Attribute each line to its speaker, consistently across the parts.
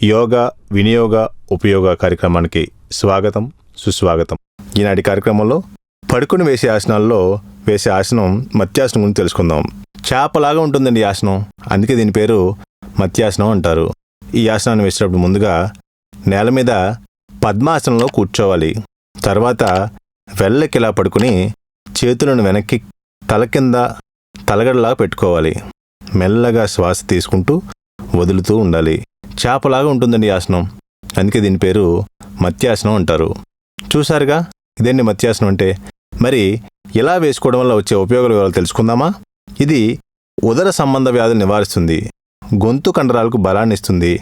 Speaker 1: యోగా వినియోగ ఉపయోగ కార్యక్రమానికి స్వాగతం సుస్వాగతం. ఈనాటి కార్యక్రమంలో పడుకుని వేసే ఆసనాల్లో వేసే ఆసనం మత్స్యాసనం గురించి తెలుసుకుందాం. చేపలాగా ఉంటుందండి ఈ ఆసనం, అందుకే దీని పేరు మత్స్యాసనం అంటారు. ఈ ఆసనాన్ని వేసేటప్పుడు ముందుగా నేల మీద పద్మాసనంలో కూర్చోవాలి. తర్వాత వెల్లకిలా పడుకుని చేతులను వెనక్కి తల కింద తలగడలాగా పెట్టుకోవాలి. మెల్లగా శ్వాస తీసుకుంటూ వదులుతూ ఉండాలి. చేపలాగా ఉంటుందండి ఈ ఆసనం, అందుకే దీని పేరు మత్స్యాసనం అంటారు. చూసారుగా, ఇదేంటి మత్స్యాసనం అంటే. మరి ఇలా వేసుకోవడం వల్ల వచ్చే ఉపయోగాలు వివరాలు తెలుసుకుందామా? ఇది ఉదర సంబంధ వ్యాధులు నివారిస్తుంది, గొంతు కండరాలకు బలాన్ని ఇస్తుంది,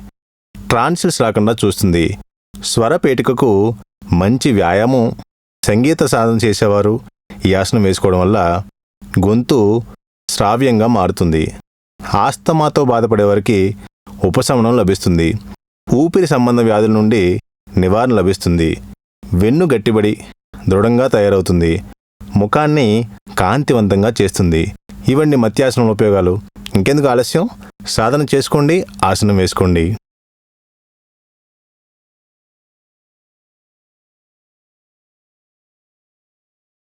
Speaker 1: ట్రాన్సిల్స్ రాకుండా చూస్తుంది, స్వరపేటికకు మంచి వ్యాయామం. సంగీత సాధన చేసేవారు ఈ ఆసనం వేసుకోవడం వల్ల గొంతు శ్రావ్యంగా మారుతుంది. ఆస్తమాతో బాధపడేవారికి ఉపశమనం లభిస్తుంది. ఊపిరి సంబంధ వ్యాధుల నుండి నివారణ లభిస్తుంది. వెన్ను గట్టిబడి దృఢంగా తయారవుతుంది. ముఖాన్ని కాంతివంతంగా చేస్తుంది. ఇవన్నీ మత్స్యాసనం ఉపయోగాలు. ఇంకెందుకు ఆలస్యం, సాధన చేసుకోండి, ఆసనం వేసుకోండి.